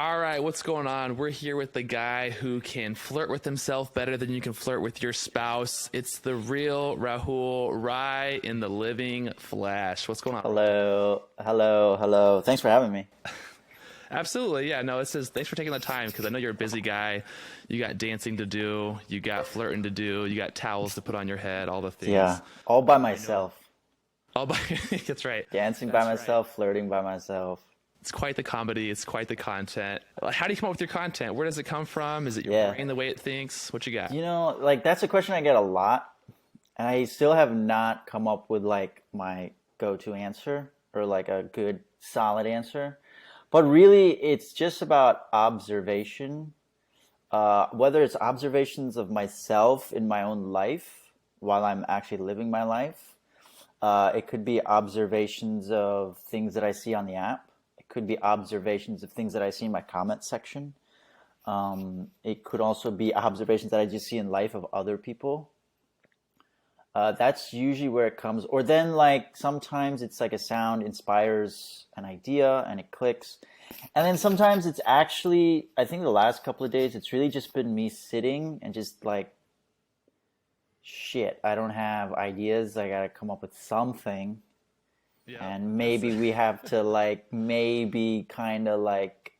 All right, what's going on? We're here with the guy who can flirt with himself better than you can flirt with your spouse. It's the real Rahul Rai in the living flesh. What's going on, Rahul? Hello, hello, hello. Thanks for having me. Absolutely. Yeah, no, it says thanks for taking the time because I know you're a busy guy. You got dancing to do, you got flirting to do, you got towels to put on your head, all the Yeah, things. all by I know. myself. All by that's right. Dancing by That's right. myself, flirting by myself. It's quite the comedy. It's quite the content. How do you come up with your content? Where does it come from? Is it your Yeah. brain, the way it thinks? What you got? Like that's a question I get a lot, and I still have not come up with like my go-to answer or like a good solid answer. But really, it's just about observation. Whether it's observations of myself in my own life while I'm actually living my life. It could be observations of things that I see on the app. It could be observations of things that I see in my comment section. It could also be observations that I just see in life of other people. That's usually where it comes. Or then like sometimes it's like a sound inspires an idea and it clicks. And then sometimes it's actually, I think the last couple of days, it's really just been me sitting and just like, shit, I don't have ideas. I gotta come up with something. Yeah, And that's maybe we have to like, maybe kind of like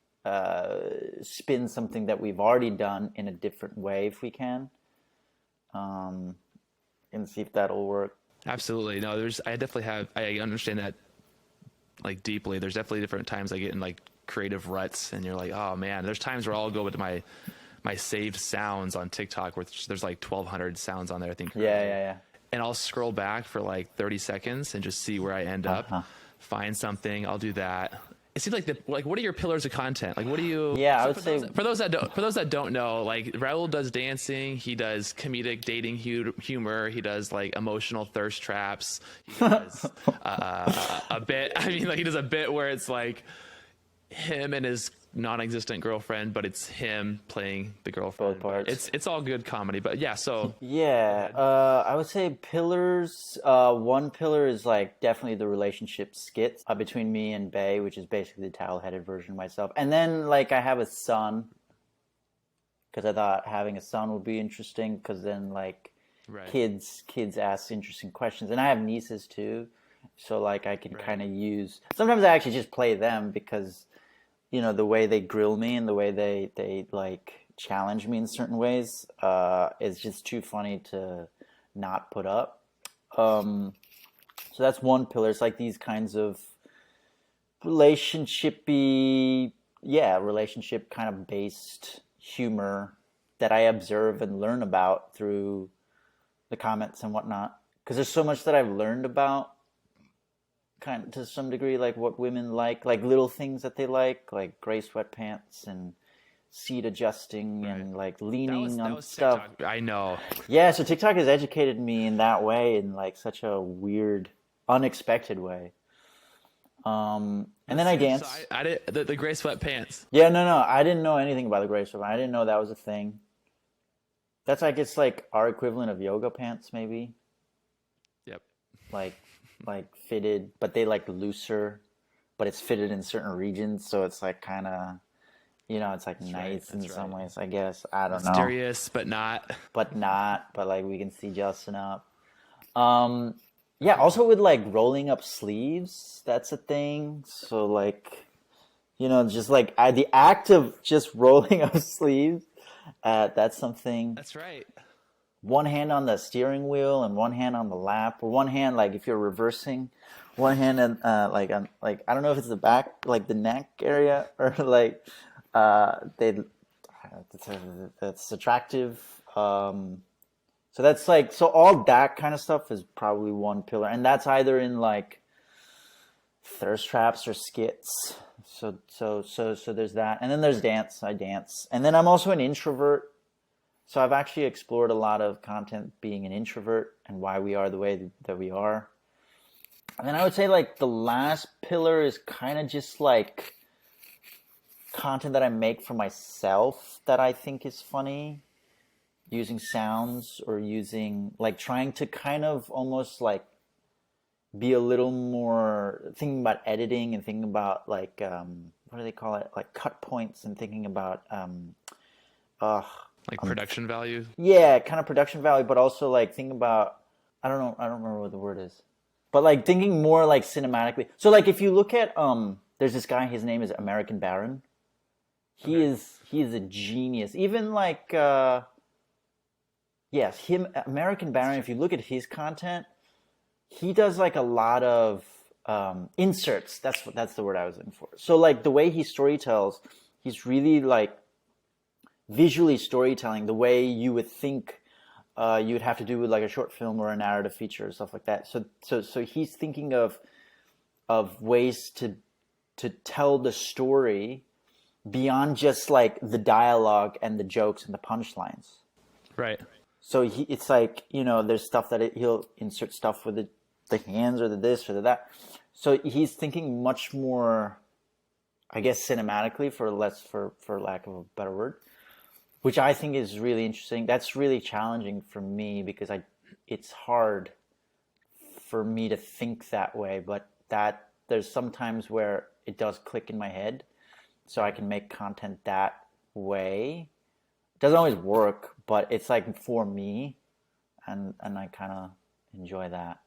spin something that we've already done in a different way if we can. Um, and see if that'll work. absolutely. No, I definitely have, I understand that like deeply. There's definitely different times I get in like creative ruts and you're like, oh man, there's times where I'll go into my saved sounds on TikTok where there's like 1,200 sounds on there, I think Yeah, currently. yeah, And I'll scroll back for like 30 seconds and just see where I end yeah. up, Uh-huh. find something, I'll do that. It seems like what are your pillars of content? Like what do you Yeah, I so would say, for those that don't know, like Raul does dancing, he does comedic dating humor, he does like emotional thirst traps, he does a bit I mean like he does a bit where it's like him and his non-existent girlfriend, but it's him playing the both girlfriend. But parts. it's all good comedy. But yeah, so go Yeah, ahead. I would say pillars. One pillar is like definitely the relationship skits between me and Bay, which is basically the towel-headed version of myself. And then like I have a son because I thought having a son would be interesting because then like Right, kids ask interesting questions, and I have nieces too, so like I can right, kind of use. Sometimes I actually just play them because the way they grill me and the way they like challenge me in certain ways is just too funny to not put up. Um, so that's one pillar. It's like these kinds of relationshipy, yeah, relationship kind of based humor that I observe and learn about through the comments and whatnot. Because there's so much that I've learned about kind of to some degree, like what women like little things that they like gray sweatpants and seat adjusting right. and like That was leaning that on was stuff. TikTok. I know. Yeah, so TikTok has educated me in that way in like such a weird, unexpected way. And then That's I serious. So dance. I did the gray sweatpants. Yeah, no, I didn't know anything about the gray sweatpants. I didn't know that was a thing. That's I guess like our equivalent of yoga pants, maybe Yep. like fitted, but they like looser, but it's fitted in certain regions, so it's like kind of it's like That's right. nice in That's some right. ways, I guess. I don't know, Mysterious, but not. but not. But like we can see Justin up. Um, yeah. Also with like rolling up sleeves, that's a thing. So like just like the act of just rolling up sleeves, that's something. That's right. One hand on the steering wheel and one hand on the lap, or one hand like if you're reversing, one hand and like on like I don't know if it's the back, like the neck area, or like they that's attractive. So that's like so all that kind of stuff is probably one pillar, and that's either in like thirst traps or skits. So there's that, and then there's dance. I dance, and then I'm also an introvert. So I've actually explored a lot of content being an introvert and why we are the way that we are. And then I would say like the last pillar is kind of just like content that I make for myself that I think is funny, using sounds or using like trying to kind of almost like be a little more thinking about editing and thinking about like what do they call it? Like cut points and thinking about uh Like production value. yeah, kind of production value, but also like thinking about I don't know, I don't remember what the word is. But like thinking more like cinematically. So like if you look at there's this guy, his name is American Baron. He is a genius. Even like yes, him American Baron, if you look at his content, he does like a lot of inserts. That's the word I was looking for. So like the way he storytells, he's really like visually storytelling the way you would think you would have to do with like a short film or a narrative feature or stuff like that. So he's thinking of ways to tell the story beyond just like the dialogue and the jokes and the punchlines. Right. So it's like, you know, there's stuff that he'll insert stuff with the hands or the this or the that. So he's thinking much more, I guess, cinematically for lack of a better word, which I think is really interesting. That's really challenging for me because it's hard for me to think that way, but that there's some times where it does click in my head, so I can make content that way. It doesn't always work, but it's like for me, and I kind of enjoy that.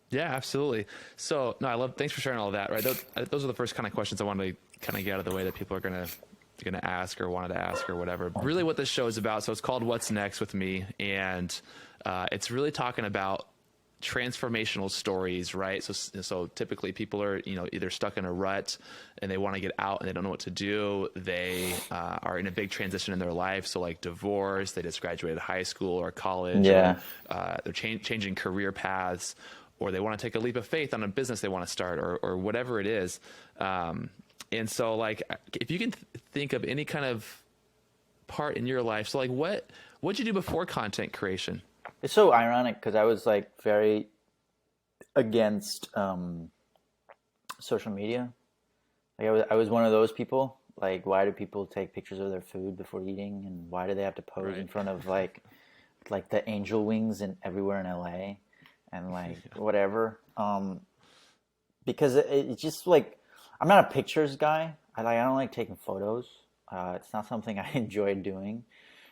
Yeah, absolutely. So no, thanks for sharing all of that. Right. Those are the first kind of questions I wanted to kind of get out of the way that people are going to ask or wanted to ask or whatever. Really what this show is about. So it's called What's Next with Me. And it's really talking about transformational stories, right? So typically people are, you know, either stuck in a rut and they want to get out and they don't know what to do. They are in a big transition in their life. So like divorce, they just graduated high school or college. Yeah. Or, they're changing career paths, or they want to take a leap of faith on a business they want to start, or whatever it is. And so like, if you can think of any kind of part in your life, so like what'd you do before content creation? It's so ironic because I was like very against social media. Like I was one of those people. Like, why do people take pictures of their food before eating, and why do they have to pose in front of like the angel wings and everywhere in LA, and like whatever? Because it's just like I'm not a pictures guy. I don't like taking photos. It's not something I enjoy doing.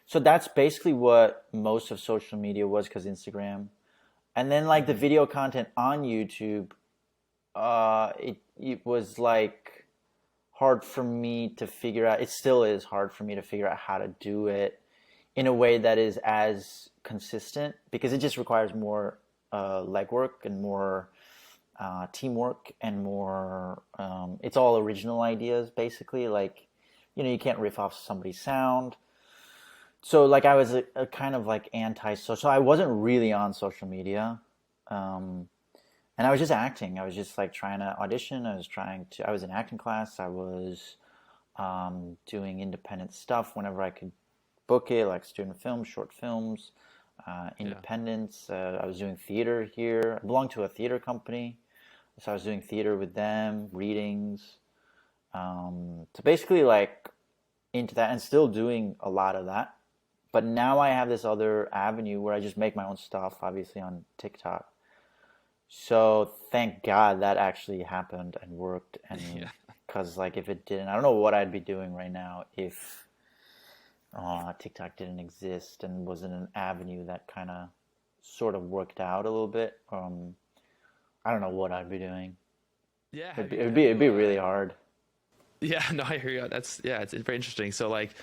So that's basically what most of social media was, because Instagram. And then like the video content on YouTube, it was like hard for me to figure out. It still is hard for me to figure out how to do it in a way that is as consistent, because it just requires more legwork and more teamwork and more, it's all original ideas basically. Like, you know, you can't riff off somebody's sound. So like I was a kind of like anti-social. I wasn't really on social media. And I was just acting. I was just like trying to audition. I was in acting class. I was doing independent stuff whenever I could book it, like student films, short films, independents. I was doing theater here. I belonged to a theater company. So I was doing theater with them, readings. So basically like into that, and still doing a lot of that. But now I have this other avenue where I just make my own stuff, obviously on TikTok. So thank God that actually happened and worked. And because like if it didn't, I don't know what I'd be doing right now if TikTok didn't exist and wasn't an avenue that kind of sort of worked out a little bit. I don't know what I'd be doing. Yeah, it'd be really hard. Yeah, no, I hear you. It's very interesting. So like,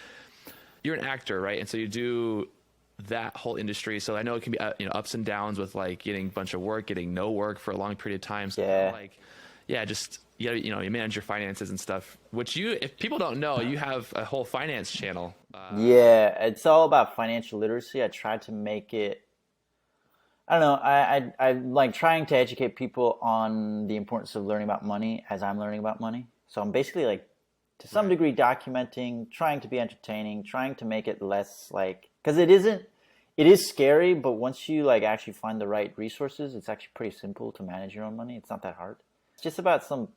you're an actor, right? And so you do that whole industry. So I know it can be ups and downs with like getting a bunch of work, getting no work for a long period of time. So just you manage your finances and stuff. Which if people don't know, you have a whole finance channel. Yeah, it's all about financial literacy. I tried to make it. I don't know. I like trying to educate people on the importance of learning about money as I'm learning about money. So I'm basically like, to some degree, documenting, trying to be entertaining, trying to make it less like, because it is scary, but once you like actually find the right resources, it's actually pretty simple to manage your own money. It's not that hard. It's just about some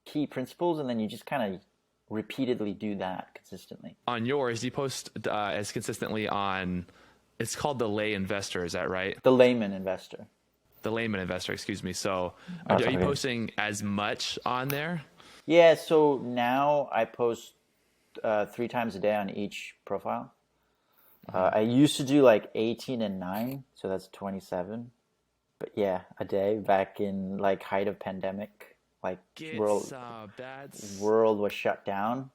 key principles, and then you just kind of repeatedly do that consistently. On yours, you post as consistently on, it's called The Lay Investor, is that right? The Layman Investor. The Layman Investor, excuse me. So are you posting as much on there? Yeah, so now I post 3 times a day on each profile. I used to do like 18 and 9, so that's 27. But yeah, a day back in like height of pandemic, like Get world some. That's world was shut down.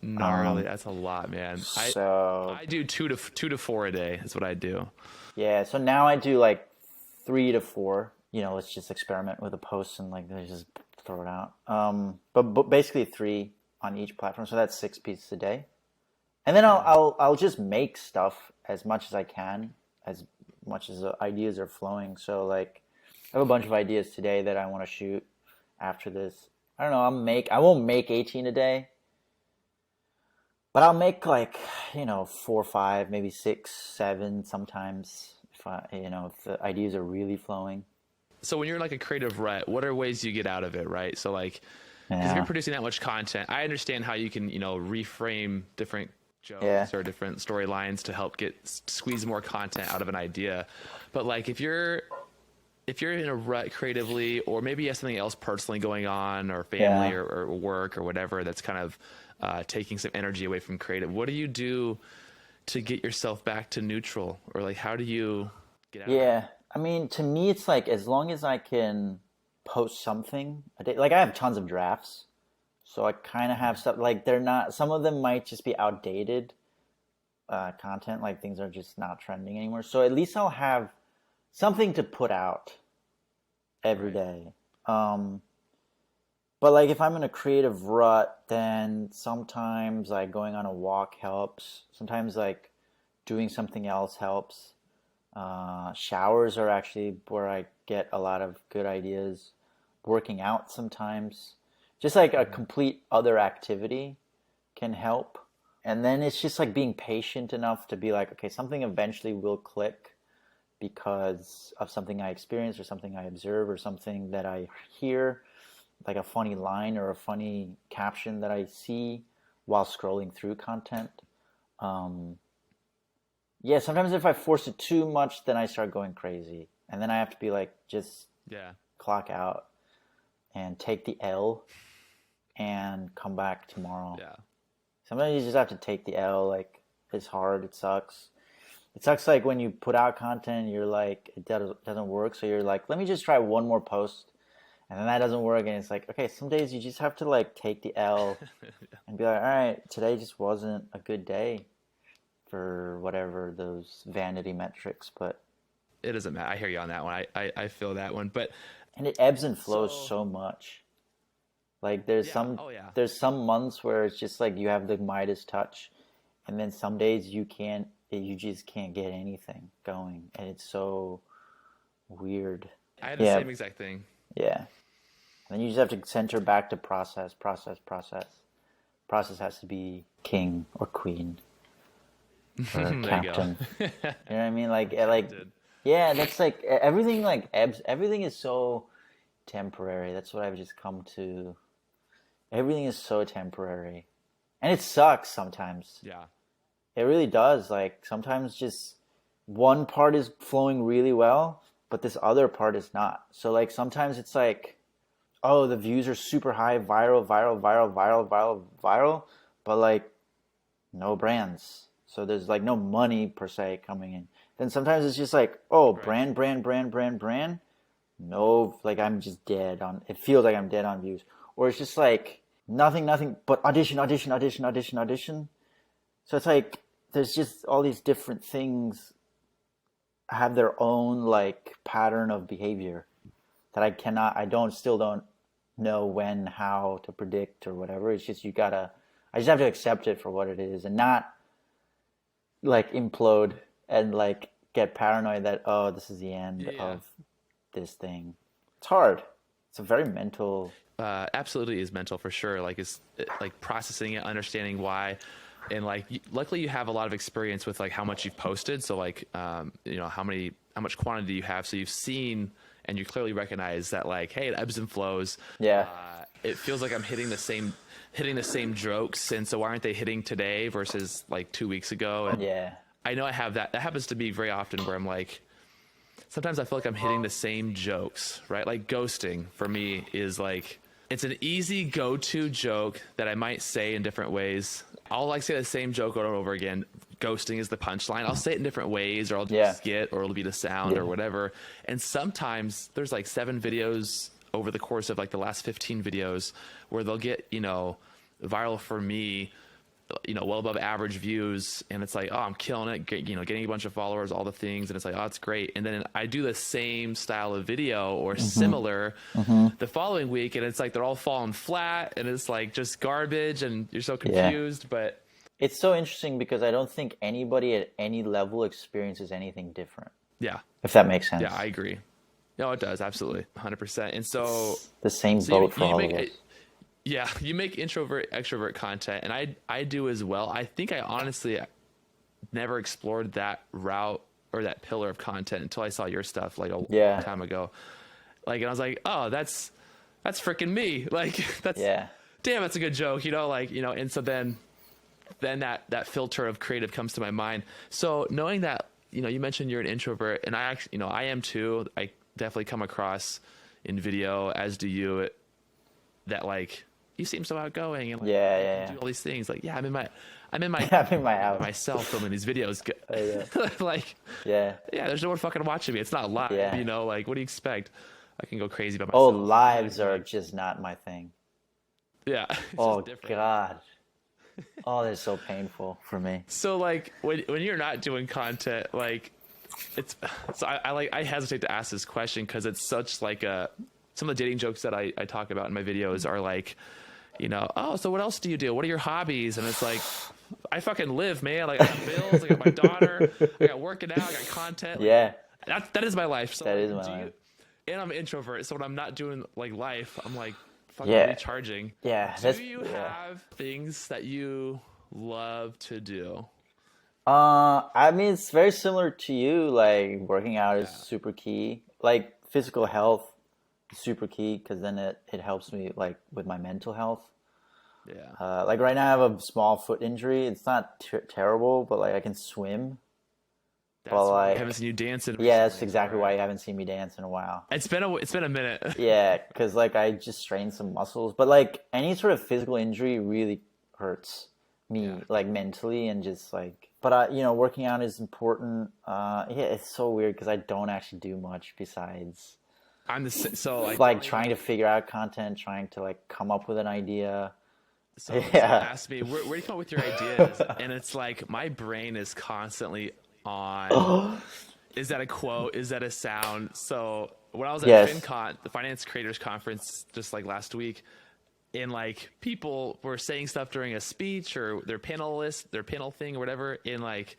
gnarly. That's a lot, man. So I do 2 to 4 a day. That's what I do. yeah, so now I do like 3 to 4. Let's just experiment with a post and like let's just throw it out. But basically three on each platform, so that's 6 pieces a day. And then I'll just make stuff as much as I can, as much as the ideas are flowing. So like, I have a bunch of ideas today that I want to shoot after this. I don't know. I won't make 18 a day, but I'll make like 4, 5, maybe 6, 7 sometimes if the ideas are really flowing. So when you're in like a creative rut, what are ways you get out of it, right? So like, because if you're Yeah, producing that much content, I understand how you can, reframe different yeah, jokes or different storylines to help squeeze more content out of an idea. But like if you're in a rut creatively, or maybe you have something else personally going on, or family, yeah. or work or whatever, that's kind of taking some energy away from creative, what do you do to get yourself back to neutral? Or like, how do you get out of that? Yeah, I mean, to me, it's like as long as I can post something a day, like I have tons of drafts, so I kind of have stuff like they're not. Some of them might just be outdated content, like things are just not trending anymore. So at least I'll have something to put out every Right. day. But like if I'm in a creative rut, then sometimes like going on a walk helps. Sometimes like doing something else helps. Showers are actually where I get a lot of good ideas. Working out sometimes. Just like a complete other activity can help. And then it's just like being patient enough to be like, okay, something eventually will click because of something I experience or something I observe or something that I hear, like a funny line or a funny caption that I see while scrolling through content. Um, yeah, sometimes if I force it too much, then I start going crazy. And then I have to be like, just Yeah. clock out and take the L and come back tomorrow. Yeah. Sometimes you just have to take the L. Like, it's hard, it sucks. It sucks like when you put out content and you're like, it doesn't work. So you're like, let me just try one more post. And then that doesn't work. And it's like, okay, some days you just have to like take the L and be like, all right, today just wasn't a good day for whatever those vanity metrics. But It doesn't matter. I hear you on that one. I feel that one. But and it ebbs and flows so so much. Like there's yeah. some Oh yeah. there's some months where it's just like you have the Midas touch, and then some days you just can't get anything going, and it's so weird. I had the Yeah, same exact thing. yeah. And then you just have to center back to process, process, process. Process has to be king or queen or There you go. captain. You know what I mean? Like Captain. yeah, that's like everything like ebbs. Everything is so temporary. That's what I've just come to. Everything is so temporary, and it sucks sometimes. Yeah. It really does. Like sometimes just one part is flowing really well, but this other part is not. So like sometimes it's like, oh, the views are super high, viral, viral, viral, viral, viral, viral, but like no brands. So there's like no money per se coming in. Then sometimes it's just like, oh, Right. brand, brand, brand, brand, brand. No, like I'm just dead on. It feels like I'm dead on views, or it's just like nothing, nothing but audition, audition, audition, audition, audition. So it's like there's just all these different things have their own like pattern of behavior that still don't know when, how to predict or whatever. It's just I just have to accept it for what it is and not like implode and like get paranoid that, oh, this is the end Yeah. of this thing. It's hard. It's a very mental. Absolutely is mental for sure. Like it's like processing it, understanding why, and like luckily you have a lot of experience with like how much you've posted. So like how much quantity you have. So you've seen and you clearly recognize that like, hey, it ebbs and flows. Yeah. It feels like I'm hitting the same jokes, and so why aren't they hitting today versus like 2 weeks ago? And Yeah. I know I have that. That happens to me very often where I'm like, sometimes I feel like I'm hitting the same jokes, right? Like ghosting for me is like It's an easy go-to joke that I might say in different ways. I'll like say the same joke over and over again. Ghosting is the punchline. I'll say it in different ways, or I'll do a Yeah. skit, or it'll be the sound, Yeah. or whatever. And sometimes there's like 7 videos over the course of like the last 15 videos where they'll get, viral for me, well above average views, and it's like, oh, I'm killing it, getting a bunch of followers, all the things, and it's like, oh, it's great. And then I do the same style of video or similar the following week, and it's like they're all falling flat, and it's like just garbage, and you're so Yeah. confused. But It's so interesting because I don't think anybody at any level experiences anything different, yeah, if that makes sense. yeah, I agree. No, it does, absolutely, 100%. And so The same boat for all of us. yeah, you make introvert extrovert content, and I do as well. I think I honestly never explored that route or that pillar of content until I saw your stuff like a Yeah. long time ago. Like, and I was like, oh, that's freaking me. Like, that's Yeah. damn, that's a good joke, And so then that filter of creative comes to my mind. So knowing that, you mentioned you're an introvert, and I actually, I am too. I definitely come across in video, as do you, that like you seem so outgoing and like, Yeah, you yeah, can yeah. do all these things. Like, yeah, I'm in my I'm in my house. myself filming these videos. Yeah. Like, Yeah. yeah, there's no one fucking watching me. It's not live, Yeah. Like, what do you expect? I can go crazy by Oh, myself. lives are just not my thing. Yeah. It's Oh, just different. God. Oh, they're so painful for me. So like when you're not doing content, like I hesitate to ask this question because it's such like some of the dating jokes that I talk about in my videos are like, oh, so what else do you do? What are your hobbies? And it's like, I fucking live, man. Like, I got bills, I got my daughter, I got working out, I got content. Like, Yeah. that is my life. So That like, is my life. And I'm an introvert, so when I'm not doing like life, I'm like fucking Yeah. recharging. Yeah. Do you have things that you love to do? I mean, it's very similar to you. Like, working out is super key. Like, physical health is super key because then it helps me, like, with my mental health. Yeah. Like, right now I have a small foot injury. It's not terrible, but, like, I can swim. That's But, why I like, haven't seen you dancing. yeah, that's recently. exactly why you haven't seen me dance in a while. It's been a minute. Yeah, because, like, I just strained some muscles. But, like, any sort of physical injury really hurts me, Yeah. like, mentally and just, like... But, working out is important. Yeah, it's so weird because I don't actually do much besides, So like, trying to figure out content, trying to, like, come up with an idea. So Yeah. someone asked me, where do you come up with your ideas? And it's like, my brain is constantly on, is that a quote? Is that a sound? So when I was at Yes. FinCon, the Finance Creators Conference, just like last week, and like people were saying stuff during a speech or their panel thing or whatever, and like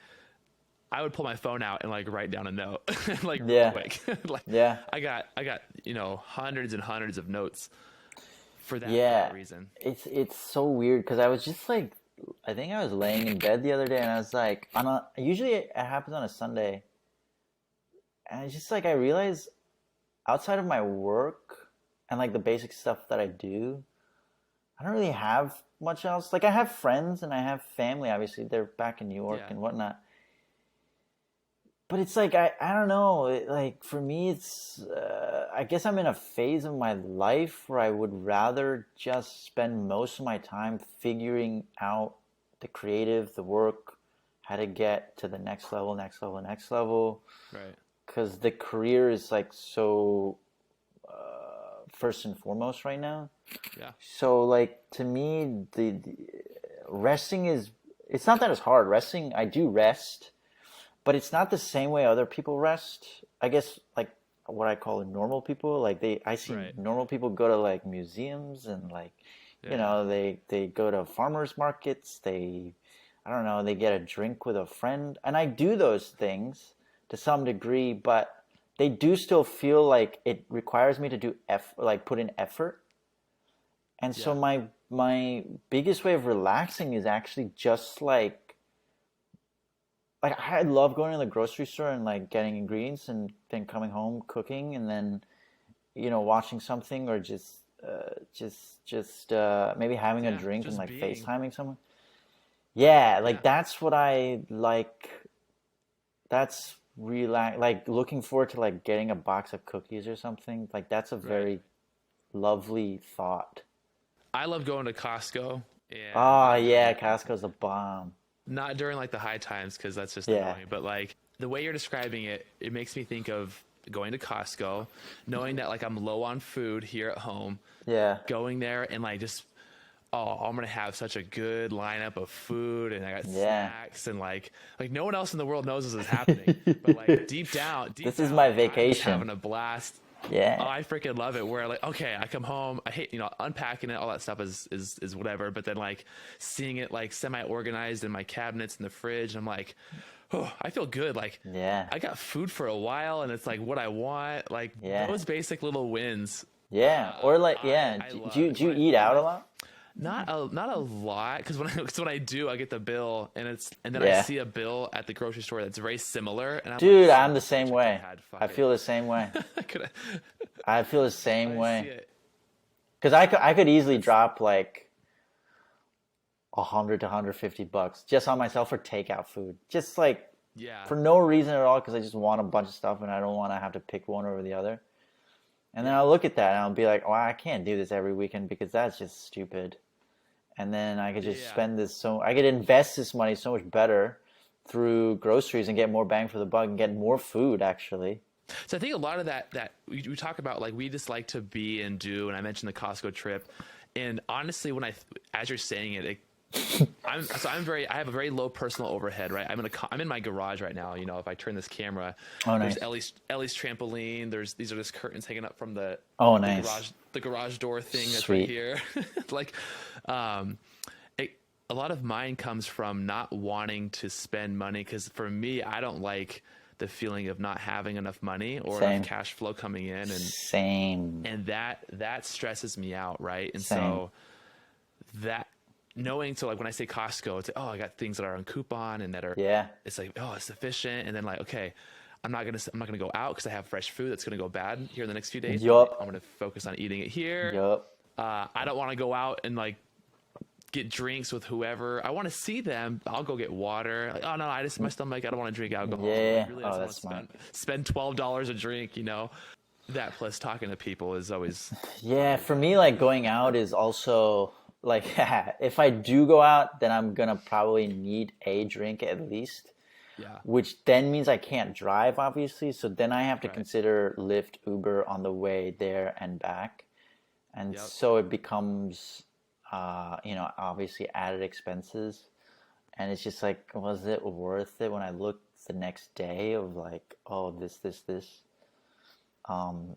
I would pull my phone out and like write down a note, like Yeah. real quick. Like, Yeah. I got hundreds and hundreds of notes for that, Yeah. reason. It's so weird because I was just, like, I think I was laying in bed the other day and I was like, usually it happens on a Sunday. And it's just like, I realized outside of my work and, like, the basic stuff that I do, I don't really have much else. Like, I have friends and I have family, obviously. They're back in New York Yeah. and whatnot. But it's like, I don't know. Like, for me, it's, I guess I'm in a phase of my life where I would rather just spend most of my time figuring out the creative, the work, how to get to the next level, next level, next level. Right. Because the career is, like, so first and foremost right now. Yeah. So, like, to me, the resting is, it's not that it's hard. Resting, I do rest, but it's not the same way other people rest. I guess, like, what I call normal people, like, I see Right. normal people go to, like, museums and, like, Yeah. they go to farmers markets, I don't know, they get a drink with a friend. And I do those things to some degree, but they do still feel like it requires me to do put in effort. And so Yeah. my biggest way of relaxing is actually just like I love going to the grocery store and, like, getting ingredients and then coming home, cooking, and then watching something, or just maybe having a Yeah, drink and, just like, being. FaceTiming someone. Yeah, like, Yeah. that's what I like. That's like, looking forward to, like, getting a box of cookies or something. Like, that's a very lovely thought. I love going to Costco and Oh yeah, Costco's a bomb. not during like the high times because that's just Yeah, annoying. But like the way you're describing it, it makes me think of going to Costco, knowing that like I'm low on food here at home, yeah, going there and like just I'm gonna have such a good lineup of food and I got yeah. snacks and like no one else in the world knows this is happening. But like deep This is my down, I'm just vacation. having a blast. Oh, Yeah, I freaking love it. Where like, okay, I come home, I hate unpacking it, all that stuff is whatever. But then like seeing it like semi organized in my cabinets in the fridge, I'm like, oh, I feel good. Like yeah, I got food for a while, and it's like what I want. Like yeah, those basic little wins. yeah. Or like, yeah. I Do love you, it. do you eat out a lot? Not a lot because when I do, I get the bill and then I Yeah. see a bill at the grocery store that's very similar, and I'm like, Dude, son I'm of the a same bitch, I could way. have had I fuck it. feel the same way. I could I feel the same I see way. it. Because I could easily drop like 100 to $150 just on myself for takeout food. Just like Yeah. for no reason at all because I just want a bunch of stuff and I don't want to have to pick one over the other. And then Yeah. I'll look at that and I'll be like, oh, I can't do this every weekend because that's just stupid. And then I could just Yeah. spend I could invest this money so much better through groceries and get more bang for the buck and get more food actually. So I think a lot of that we talk about like we just like to be and do, and I mentioned the Costco trip, and honestly, as you're saying it, I have a very low personal overhead, right? I'm in my garage right now. If I turn this camera, Oh, there's nice. Ellie's trampoline. These are just curtains hanging up from Oh, the nice. garage door thing that's right Sweet. here. like, um, a lot of mine comes from not wanting to spend money because for me, I don't like the feeling of not having enough money or Same. enough cash flow coming in, Same. and that stresses me out, right? And Same. so that knowing, so like when I say Costco, it's like, oh, I got things that are on coupon and that are, Yeah. it's like, oh, it's efficient. And then like, okay, I'm not gonna go out because I have fresh food that's gonna go bad here in the next few days. Yup. I'm gonna focus on eating it here. Yup. I don't want to go out and like get drinks with whoever. I want to see them. I'll go get water. Like, oh no, my stomach. I don't want to drink alcohol. Yeah. Like, really, Oh, I that's just want to spend $12 a drink. That plus talking to people is always Yeah, for me, like going out is also like if I do go out, then I'm gonna probably need a drink at least, yeah. which then means I can't drive, obviously. So then I have to Right. consider Lyft, Uber on the way there and back, and Yep. so it becomes, obviously added expenses, and it's just like, was it worth it when I look the next day of like, oh, this, um,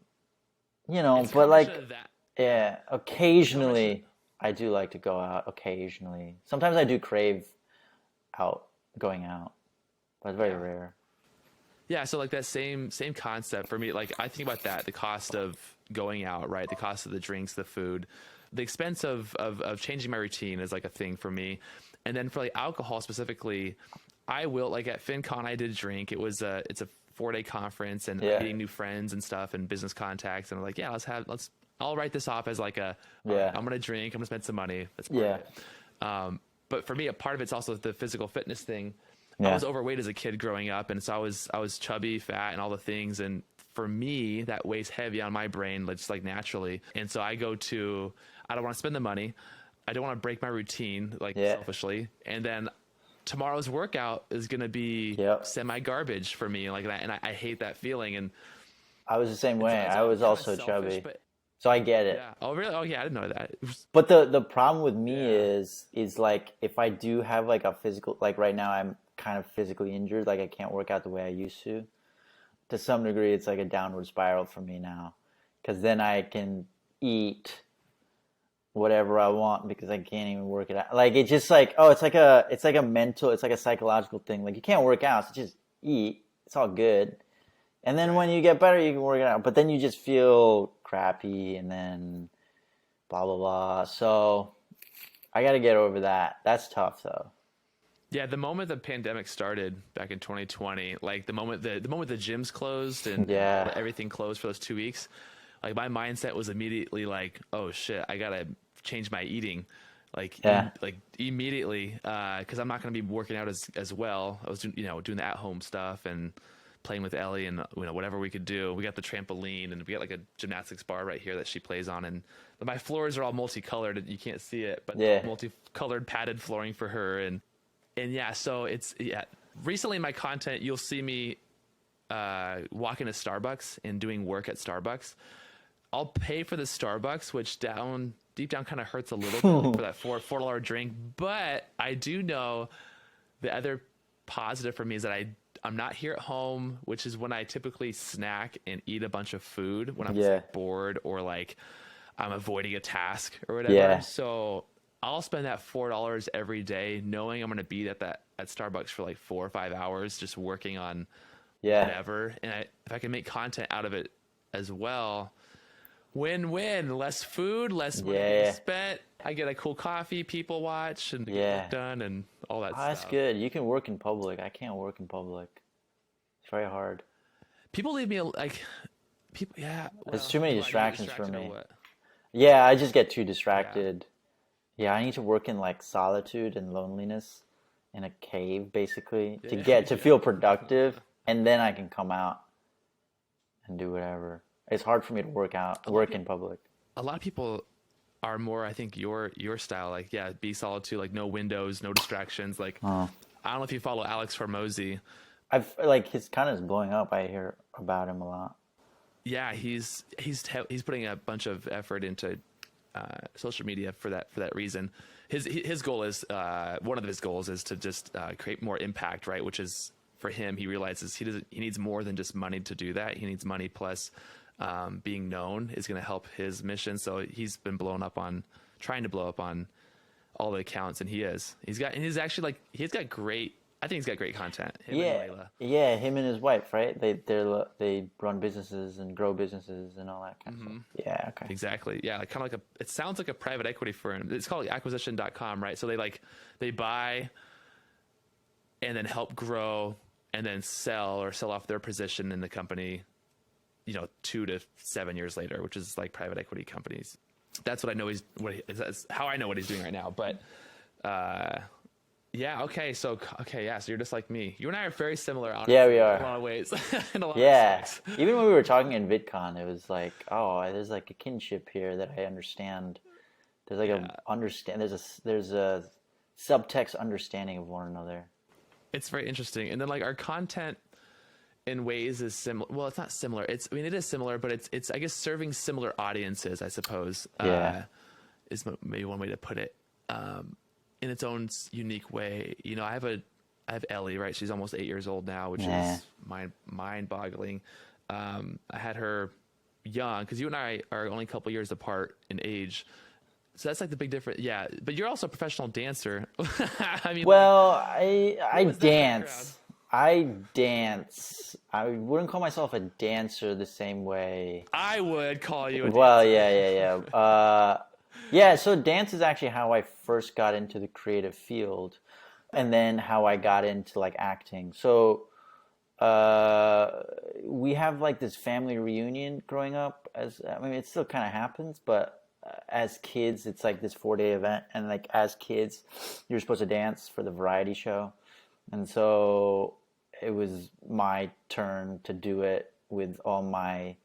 It's but combination like. of that. Yeah, occasionally I do like to go out. Occasionally, sometimes I do crave going out, but it's very Yeah. rare. Yeah, so like that same concept for me, like I think about that, the cost of going out, right? The cost of the drinks, the food, the expense of changing my routine is like a thing for me. And then for like alcohol specifically, I will like at FinCon I did drink. It's a 4-day conference and Yeah. I'm meeting new friends and stuff and business contacts and I'm like, yeah, I'll write this off as like all Yeah. right, I'm gonna drink, I'm gonna spend some money. That's part Yeah, of it. But for me, a part of it's also the physical fitness thing. I yeah, was overweight as a kid growing up, and so I was chubby, fat, and all the things. And for me, that weighs heavy on my brain, just like naturally. And so I don't want to spend the money. I don't want to break my routine, like Yeah. selfishly. And then tomorrow's workout is gonna be Yep. semi garbage for me, like that. And I hate that feeling. And I was the same way. it's I was kinda also selfish, chubby, but so I get it. yeah. Oh, really? Oh, yeah. I didn't know that. But the problem with me Yeah. is like if I do have like a physical, like right now I'm kind of physically injured, like I can't work out the way I used to. To some degree, it's like a downward spiral for me now, because then I can eat whatever I want because I can't even work it out. Like it's just like, oh, it's like a mental, it's like a psychological thing. Like you can't work out, so just eat. It's all good. And then when you get better, you can work it out. But then you just feel crappy and then blah blah blah. So I got to get over that. That's tough though. Yeah, the moment the pandemic started back in 2020, like the moment the gyms closed and Yeah. everything closed for those 2 weeks, like my mindset was immediately like, oh shit, I gotta change my eating, like Yeah. like immediately, because I'm not gonna be working out as well. I was doing the at home stuff and playing with Ellie and whatever we could do. We got the trampoline and we got like a gymnastics bar right here that she plays on, and my floors are all multicolored. You can't see it, but Yeah. multicolored padded flooring for her, and yeah. So it's recently my content, you'll see me walking to Starbucks and doing work at Starbucks. I'll pay for the Starbucks, which deep down kind of hurts a little bit, like for that $4 drink. But I do know the other positive for me is that I'm not here at home, which is when I typically snack and eat a bunch of food when I'm like bored or like I'm avoiding a task or whatever. Yeah. So I'll spend that $4 every day knowing I'm going to be at Starbucks for like 4 or 5 hours just working on whatever. And if I can make content out of it as well, win-win. Less food, less money spent. I get a cool coffee, people watch, and get work done and all that stuff. That's good. You can work in public. I can't work in public. It's very hard. People leave me like people. Yeah, there's too many distractions for me. Yeah, I just get too distracted. Yeah, I need to work in like solitude and loneliness in a cave, basically, to feel productive, and then I can come out and do whatever. It's hard for me to work in public. A lot of people are more, I think, your style, like be solitude, like no windows, no distractions. Like I don't know if you follow Alex Hormozy. I've like his content is blowing up. I hear about him a lot. Yeah, he's putting a bunch of effort into social media for that reason. His goal is one of his goals is to just create more impact, right? Which is for him, he realizes he needs more than just money to do that. He needs money plus being known is going to help his mission. So he's been trying to blow up on all the accounts, and he's got great. I think he's got great content. Him and Layla. Him and his wife, right? They run businesses and grow businesses and all that kind of stuff. Yeah, okay. Exactly. Yeah, like kind of like it sounds like a private equity firm. It's called like acquisition.com, right? So they buy and then help grow and then sell off their position in the company, 2 to 7 years later, which is like private equity companies. That's what I know that's how I know what he's doing right now. But so you're just like me. You and I are very similar, honestly, we are. in a lot of ways. In a lot of respects. Even when we were talking in VidCon, it was like, there's like a kinship here that I understand. There's like there's a subtext understanding of one another. It's very interesting. And then like our content in ways is similar. Well, it's not similar. It is similar, but it's I guess serving similar audiences, I suppose. Is maybe one way to put it. In its own unique way. I have Ellie, right? She's almost 8 years old now, which is mind-boggling. I had her young because you and I are only a couple years apart in age. So that's like the big difference. Yeah, but you're also a professional dancer. I dance. I dance. I wouldn't call myself a dancer the same way. I would call you a dancer. Well, yeah. So dance is actually how I first got into the creative field, and then how I got into like acting. So we have like this family reunion growing up. It still kind of happens, but as kids, it's like this 4-day event, and like as kids, you're supposed to dance for the variety show, and so it was my turn to do it with all my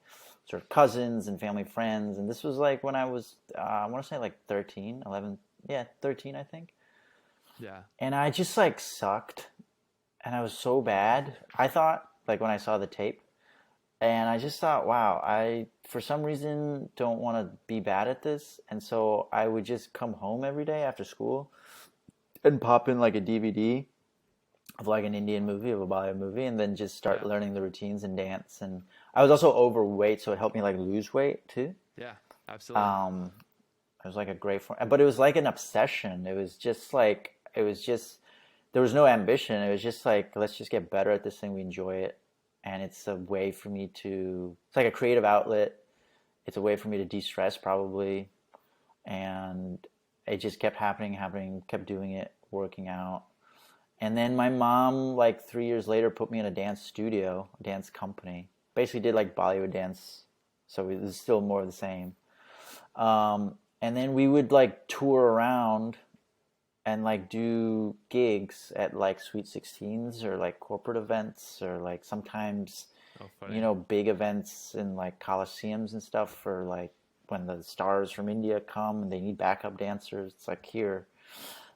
sort of cousins and family friends, and this was like when I was I want to say like 13, 11, 13 I think. Yeah. And I just like sucked, and I was so bad. I thought, like, when I saw the tape, and I just thought, wow, I for some reason don't want to be bad at this, and so I would just come home every day after school and pop in like a DVD of like an Indian movie, of a Bollywood movie, and then just start learning the routines and dance. And I was also overweight, so it helped me like lose weight too. Yeah, absolutely. It was like a great form, but it was like an obsession. It was just there was no ambition. It was just like, let's just get better at this thing. We enjoy it, and it's a way for me it's like a creative outlet. It's a way for me to de-stress probably, and it just kept happening, kept doing it, working out. And then my mom, like 3 years later, put me in a dance studio, a dance company. Basically did like Bollywood dance, so it was still more of the same. And then we would like tour around and like do gigs at like Sweet 16s or like corporate events or like sometimes, Oh, you funny. know, big events in like coliseums and stuff for like when the stars from India come and they need backup dancers. It's like here.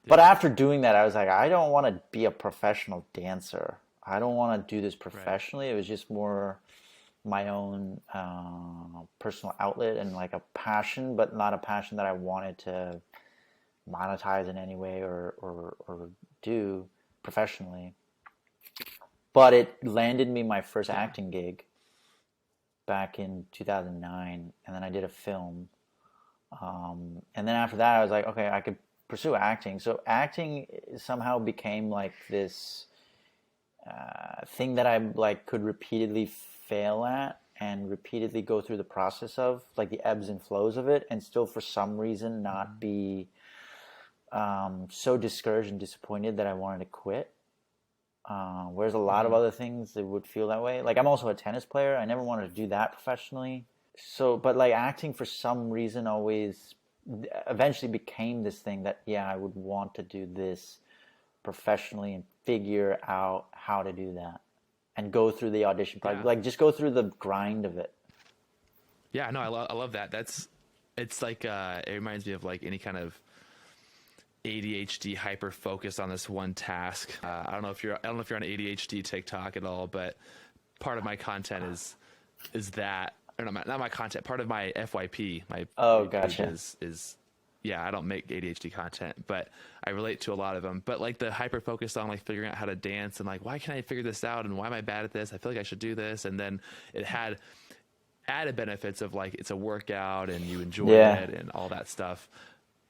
But Yeah. after doing that, I was like, I don't want to be a professional dancer. I don't want to do this Right. professionally. It was just more my own personal outlet and like a passion, but not a passion that I wanted to monetize in any way or do professionally. But it landed me my first Yeah. acting gig back in 2009, and then I did a film. And then after that, I was like, okay, I could pursue acting. So acting somehow became like this thing that I like could repeatedly fail at and repeatedly go through the process of like the ebbs and flows of it, and still for some reason not Hmm. be so discouraged and disappointed that I wanted to quit. Whereas a lot of Hmm. other things, it would feel that way. Like I'm also a tennis player. I never wanted to do that professionally. So, but like acting for some reason always eventually became this thing that, yeah, I would want to do this professionally and figure out how to do that and go through the audition process. Yeah. Like just go through the grind of it. Yeah. No, I love that. It's like, it reminds me of like any kind of ADHD hyper focus on this one task. I don't know if you're on ADHD TikTok at all, but part of my content is that, or not my content. Part of my FYP, my Oh, page gotcha. is yeah. I don't make ADHD content, but I relate to a lot of them. But like the hyper focus on like figuring out how to dance and like why can't I figure this out and why am I bad at this? I feel like I should do this, and then it had added benefits of like it's a workout and you enjoy Yeah. it and all that stuff.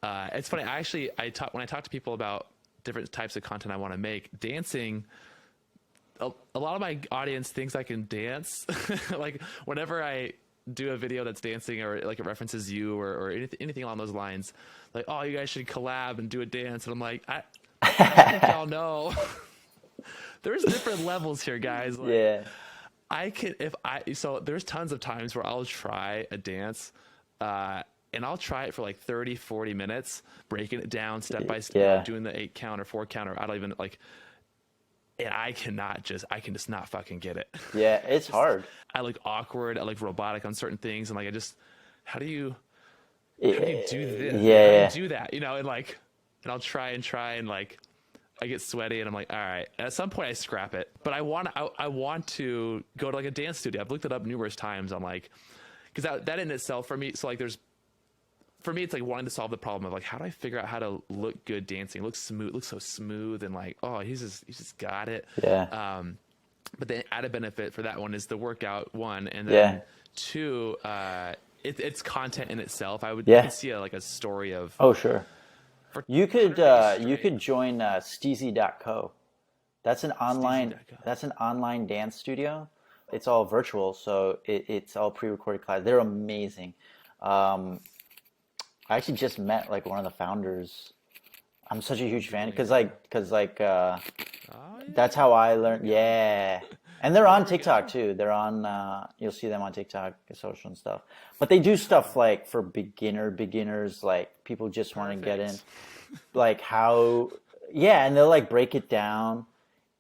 It's funny. I talk when I talk to people about different types of content I want to make. Dancing, a lot of my audience thinks I can dance. Like whenever I do a video that's dancing or like it references you or anything along those lines, like, oh, you guys should collab and do a dance, and I'm like, I don't think y'all know. There's different levels here, guys. Like Yeah. I can if I so there's tons of times where I'll try a dance, and I'll try it for like 30, 40 minutes, breaking it down step by step, Yeah. doing the 8 count or 4 count, or I don't even like, and I can just not fucking get it. Yeah. It's Just, hard. I look awkward, I look robotic on certain things, and like, how do you, how do you do Yeah. this? Yeah, how do you Yeah. do that? And like, and I'll try and like, I get sweaty and I'm like, all right. And at some point I scrap it, but I want to go to like a dance studio. I've looked it up numerous times. I'm like, because that in itself for me, so like for me, it's like wanting to solve the problem of like, how do I figure out how to look good dancing, look smooth, look so smooth, and like, oh, he's just got it. Yeah. But the added benefit for that one is the workout one, and Yeah. then two, it's content in itself. I Yeah. could see like a story of Oh, sure. for You could 100 days you straight. could join Steezy.co. That's an online Steezy.co. dance studio. It's all virtual, so it's all pre-recorded class. They're amazing. Um, I actually just met like one of the founders. I'm such a huge fan Really? because Oh that's yeah, how I there we learned. go. Yeah. And they're on There we TikTok go. too. They're on you'll see them on TikTok, social and stuff. But they do stuff like for beginners, like people just want to get in, Perfect. like how, yeah, and they'll like break it down,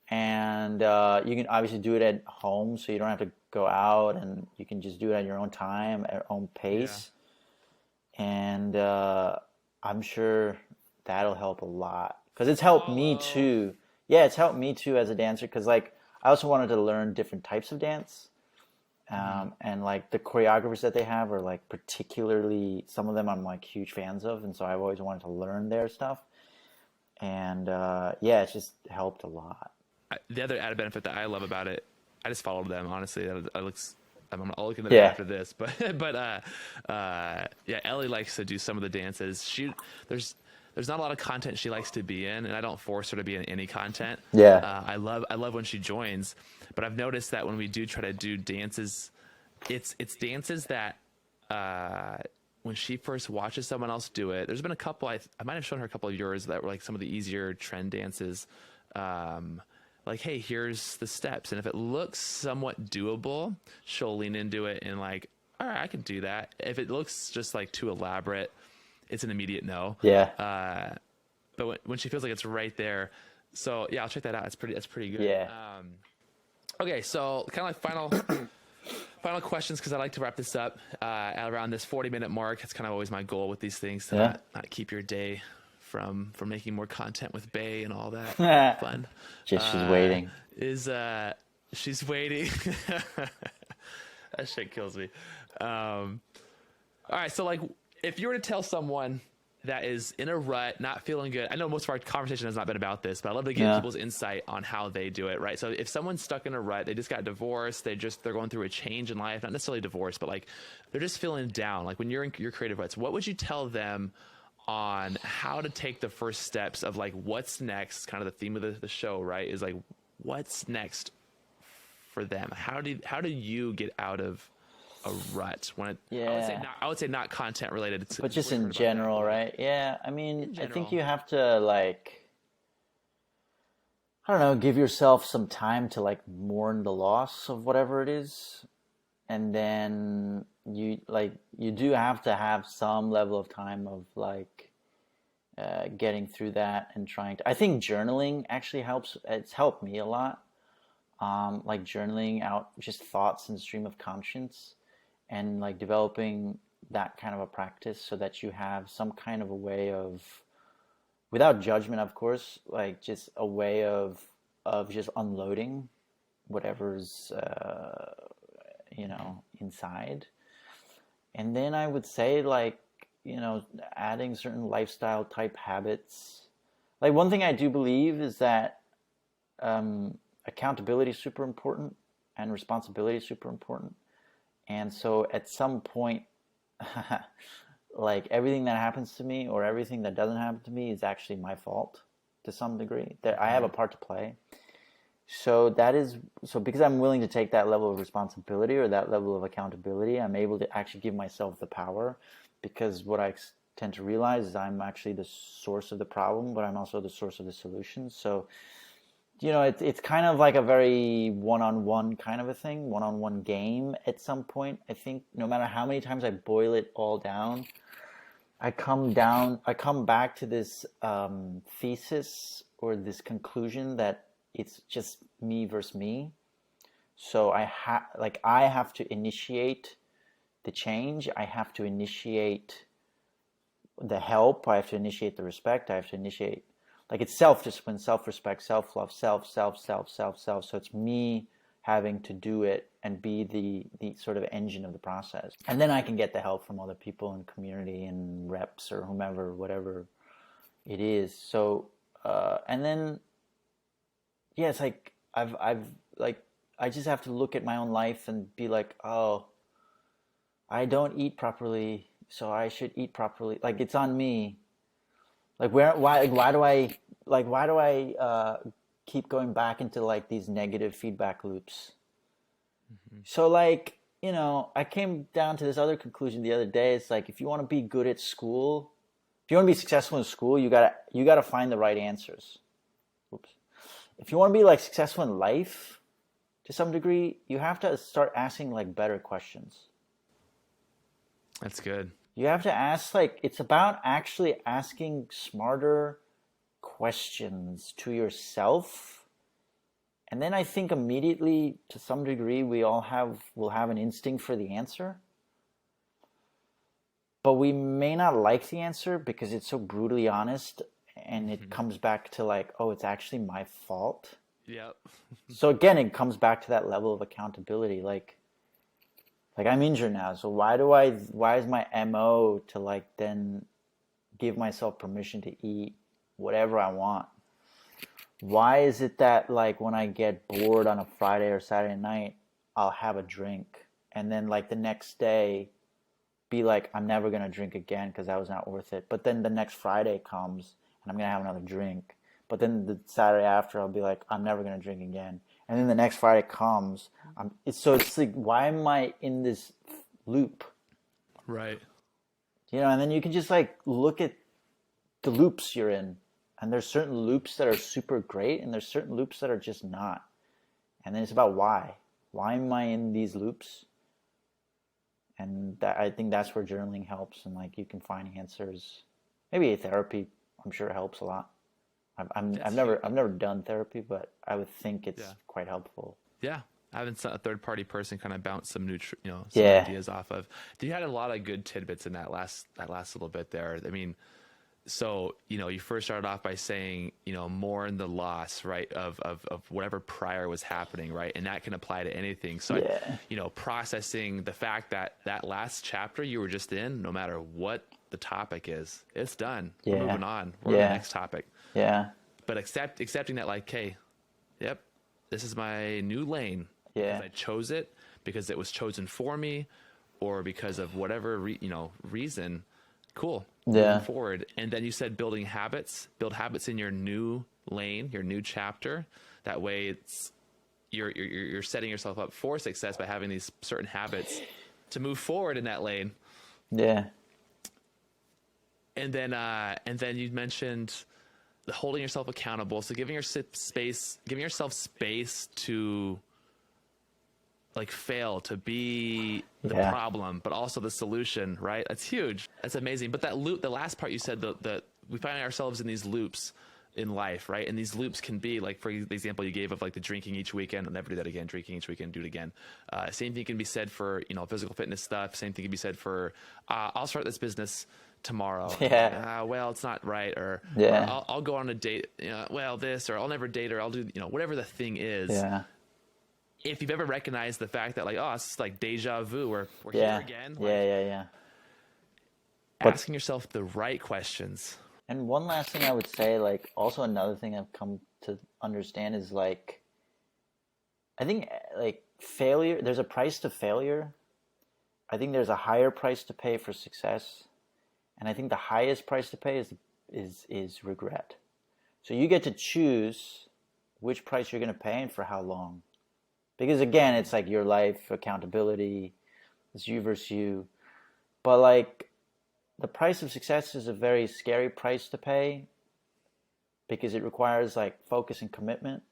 and you can obviously do it at home, so you don't have to go out, and you can just do it at your own time, at your own Yeah. pace, and I'm sure that'll help a lot because it's helped me Follow. too. Yeah, it's helped me too as a dancer because like I also wanted to learn different types of dance. Hmm. And like the choreographers that they have are like particularly some of them I'm like huge fans of, and so I've always wanted to learn their stuff. And yeah, it's just helped a lot. The other added benefit that I love about it, I just followed them honestly. I'll look into that Yeah, after this, but yeah, Ellie likes to do some of the dances. There's not a lot of content she likes to be in, and I don't force her to be in any content. yeah, I love when she joins, but I've noticed that when we do try to do dances, it's dances that when she first watches someone else do it. There's been a couple I might have shown her a couple of yours that were like some of the easier trend dances. Like, hey, here's the steps, and if it looks somewhat doable, she'll lean into it and like, all right, I can do that. If it looks just like too elaborate, it's an immediate no. yeah, but when she feels like it's right there. So yeah, I'll check that out. That's pretty good. Yeah. Okay, so kind of like final questions, because I like to wrap this up at around this 40-minute mark. That's kind of always my goal with these things, to not keep your day from making more content with Bay and all that fun. Just she's waiting. She's waiting. That shit kills me. All right, so like, if you were to tell someone that is in a rut, not feeling good. I know most of our conversation has not been about this, but I love to get people's insight on how they do it, right? So if someone's stuck in a rut, they just got divorced, they're going through a change in life, not necessarily divorce, but like they're just feeling down. Like when you're in your creative ruts, what would you tell them on how to take the first steps of like what's next? Kind of the theme of the show, right? Is like, what's next for them? How do you get out of a rut when I would say not content related, but just in general, right? Yeah, I mean, I think you have to like, I don't know, give yourself some time to like mourn the loss of whatever it is, and then you do have to have some level of time of like getting through that and trying to. I think journaling actually helps. It's helped me a lot. Like journaling out just thoughts and stream of conscience, and like developing that kind of a practice so that you have some kind of a way of, without judgment, of course, like just a way of just unloading whatever's inside. And then I would say like, adding certain lifestyle type habits. Like one thing I do believe is that accountability is super important and responsibility is super important. And so at some point, like everything that happens to me or everything that doesn't happen to me is actually my fault to some degree. That I have a part to play. So because I'm willing to take that level of responsibility or that level of accountability, I'm able to actually give myself the power, because what I tend to realize is I'm actually the source of the problem, but I'm also the source of the solution. So it's kind of like a very one-on-one kind of a thing, one-on-one game at some point. I think no matter how many times I boil it all down, I come back to this thesis or this conclusion that it's just me versus me. So I have to initiate the change. I have to initiate the help. I have to initiate the respect. I have to initiate. Like it's self-discipline, self-respect, self-love, self. So it's me having to do it and be the sort of engine of the process. And then I can get the help from other people in community and reps or whomever, whatever it is. So, and then, yeah, it's like I've like, I just have to look at my own life and be like, oh, I don't eat properly, so I should eat properly. Like it's on me. Like why do I keep going back into like these negative feedback loops? Mm-hmm. So like, I came down to this other conclusion the other day. It's like, if you want to be good at school, if you want to be successful in school, you gotta find the right answers. Oops. If you want to be like successful in life, to some degree, you have to start asking like better questions. That's good. You have to ask, like, it's about actually asking smarter questions to yourself. And then I think immediately, to some degree, will have an instinct for the answer. But we may not like the answer because it's so brutally honest, and it comes back to like, oh, it's actually my fault. Yep. So again, it comes back to that level of accountability. Like I'm injured now, so why is my MO to like then give myself permission to eat whatever I want? Why is it that like when I get bored on a Friday or Saturday night, I'll have a drink, and then like the next day be like, I'm never going to drink again because that was not worth it. But then the next Friday comes and I'm going to have another drink. But then the Saturday after, I'll be like, I'm never going to drink again. And then the next Friday comes. It's like, why am I in this loop? Right. And then you can just like look at the loops you're in. And there's certain loops that are super great, and there's certain loops that are just not. And then it's about why. Why am I in these loops? And I think that's where journaling helps, and like you can find answers. Maybe a therapy I'm sure it helps a lot. It's I've never done therapy, but I would think it's yeah. quite helpful. Yeah. Having a third party person kind of bounce some some Yeah, ideas off of. You had a lot of good tidbits in that last little bit there. I mean, so you first started off by saying mourn the loss, right, of whatever prior was happening, right, and that can apply to anything. So yeah, processing the fact that that last chapter you were just in, no matter what the topic is, it's done. We're yeah, moving on. We're on the yeah, next topic. yeah, But accepting that, like, hey, yep, this is my new lane because yeah, I chose it, because it was chosen for me, or because of whatever reason. Cool, moving yeah, forward. And then you said build habits in your new lane, your new chapter. That way, you're setting yourself up for success by having these certain habits to move forward in that lane. yeah, And then you mentioned the holding yourself accountable. So giving yourself space to like fail, to be the yeah, problem, but also the solution, right? That's huge. That's amazing. But that loop, the last part you said, that we find ourselves in these loops in life, right? And these loops can be like, for the example you gave of like the drinking each weekend, I'll never do that again, drinking each weekend, do it again. Same thing can be said for, physical fitness stuff. Same thing can be said for, I'll start this business tomorrow. yeah, Well, it's not right. Or yeah, I'll go on a date, well, this, or I'll never date, or I'll do, whatever the thing is. yeah, If you've ever recognized the fact that, like, oh, it's like deja vu, we're yeah, here again, yeah, like, yeah, yeah. But asking yourself the right questions. and one last thing I would say, like, also another thing I've come to understand is like, I think like failure. There's a price to failure. I think there's a higher price to pay for success, and I think the highest price to pay is regret. So you get to choose which price you're going to pay and for how long. Because again, it's like your life, accountability, it's you versus you. But like the price of success is a very scary price to pay because it requires like focus and commitment.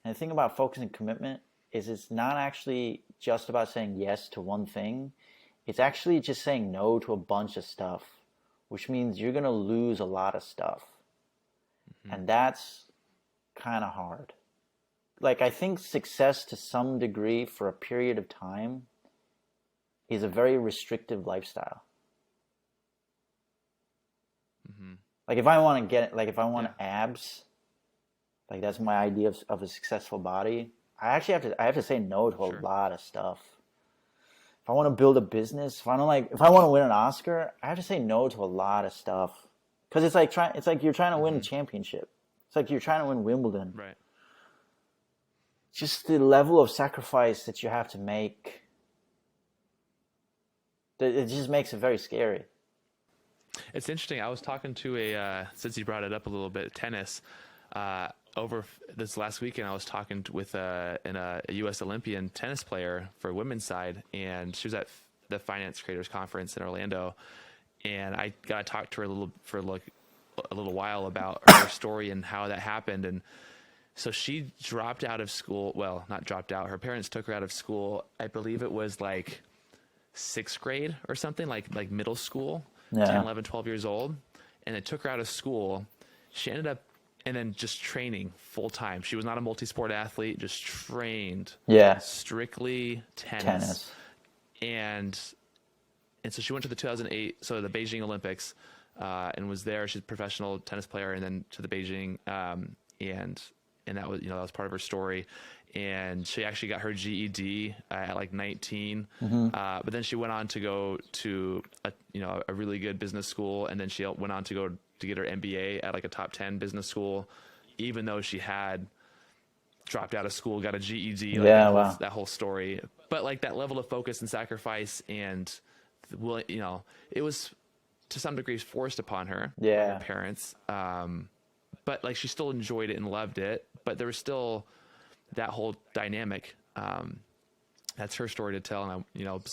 And the thing about focus and commitment is it's not actually just about saying yes to one thing. It's actually just saying no to a bunch of stuff, which means you're going to lose a lot of stuff. Mm-hmm. And that's kind of hard. Like, I think success to some degree for a period of time is a very restrictive lifestyle. Mm-hmm. Like, if I want to get, like, if I want abs, like, that's my idea of a successful body. I have to say no to a lot of stuff. If I want to build a business, if I want to win an Oscar, I have to say no to a lot of stuff. Because it's like you're trying to win a championship. It's like you're trying to win Wimbledon. Right. Just the level of sacrifice that you have to make, it just makes it very scary. It's interesting. I was talking to since you brought it up a little bit, tennis, over this last weekend. I was talking with a U.S. Olympian tennis player for women's side, and she was at the Finance Creators Conference in Orlando, and I got to talk to her a little while about her story and how that happened. And so she dropped out of school. Well, not dropped out. Her parents took her out of school. I believe it was like 6th grade or something, like middle school, 10, 11, 12 years old. And they took her out of school. She ended up, and then just training full time. She was not a multi-sport athlete, just trained strictly tennis. And so she went to the 2008, so the Beijing Olympics, and was there. She's a professional tennis player, and then to the Beijing, and that was part of her story. And she actually got her GED at like 19. Mm-hmm. But then she went on to go to a really good business school, and then she went on to go to get her MBA at like a top 10 business school, even though she had dropped out of school, got a GED, that whole story. But like that level of focus and sacrifice, and it was to some degree forced upon her by her parents. But like she still enjoyed it and loved it, but there was still that whole dynamic. That's her story to tell. And you're going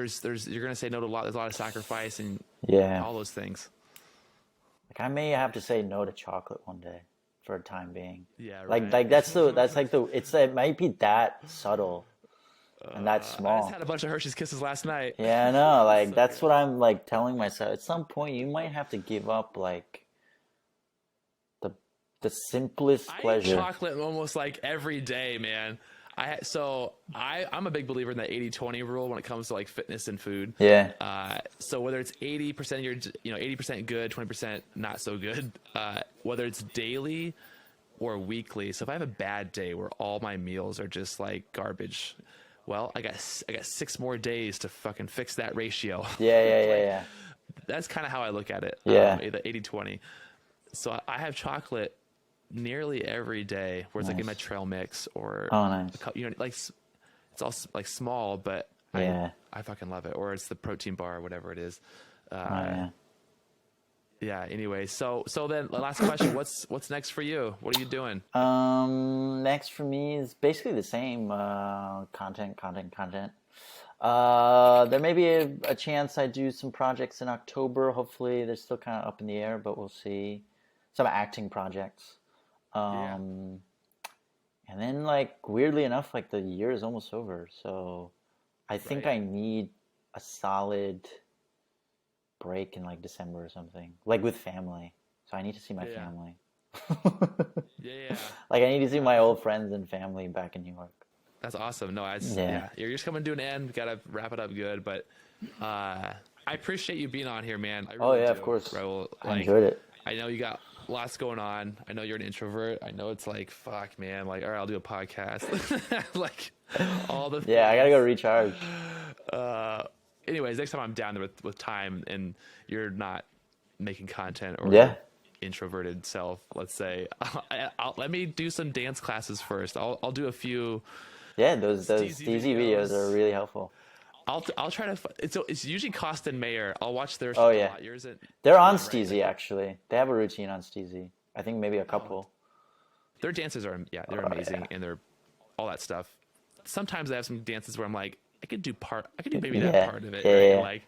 to say no to there's a lot of sacrifice and all those things. Like I may have to say no to chocolate one day for a time being. Yeah. Right. Like it might be that subtle. and that's I just small. had a bunch of Hershey's Kisses last night. Yeah, I know. Like So that's good. what I'm like telling myself. At some point, you might have to give up like the the simplest I eat pleasure. chocolate almost like every day, man. I'm a big believer in the 80-20 rule when it comes to like fitness and food. Yeah. So whether it's 80% of your 80% good, 20% not so good, whether it's daily or weekly. So if I have a bad day where all my meals are just like garbage, well, I got 6 more days to fucking fix that ratio. Yeah, yeah, yeah, Like yeah. that's kind of how I look at it. Yeah. The 80-20. So I have chocolate nearly every day, where it's like in my Nice. trail mix or Oh, nice. like it's all like small, but Yeah. I fucking love it. Or it's the protein bar, whatever it is. Oh, Uh, yeah. yeah. Anyway, so then the last question: what's next for you? What are you doing? Next for me is basically the same. Content. There may be a chance I do some projects in October. Hopefully, they're still kind of up in the air, but we'll see. Some acting projects. Yeah. Um, and then, like, weirdly enough, like the year is almost over. So I think Right. I need a solid break in like December or something, like with family. So I need to see my Yeah. family. Yeah. Like I need to see my old friends and family back in New York. That's awesome. No, Yeah. yeah. You're just coming to an end. We gotta wrap it up good, but I appreciate you being on here, man. I Oh really yeah, do, of course. Raul. I Like, enjoyed it. I know you got lots going on. I know you're an introvert. I know it's like, fuck, man. Like, all right, I'll do a podcast. Like, all the Yeah, I gotta go things. recharge. Uh, anyways, next time I'm down there with time and you're not making content, or Yeah. your introverted self, let's say, let me do some dance classes first. I'll do a few Yeah, those steezy steezy videos are videos. really helpful. I'll try to. It's usually Cost and Mayer. I'll watch their Oh shit a yeah. lot. Yours, They're you're on not, right? Steezy Like, actually. They have a routine on Steezy. I think maybe a oh, couple. their dances are, yeah, they're Oh yeah. amazing, and they're all that stuff. Sometimes I have some dances where I'm like, I could do maybe that Yeah. part of it, Yeah, right? yeah. Like,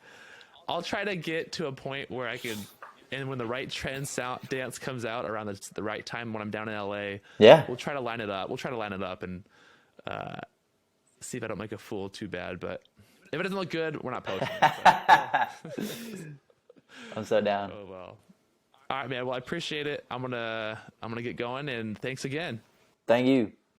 I'll try to get to a point where I could, and when the right trend sound dance comes out around the right time when I'm down in LA, Yeah. we'll try to line it up. We'll try to line it up and see if I don't make a fool too bad. But if it doesn't look good, we're not posting it. So, I'm so down. oh well. All right, man. Well, I appreciate it. I'm gonna get going, and thanks again. Thank you.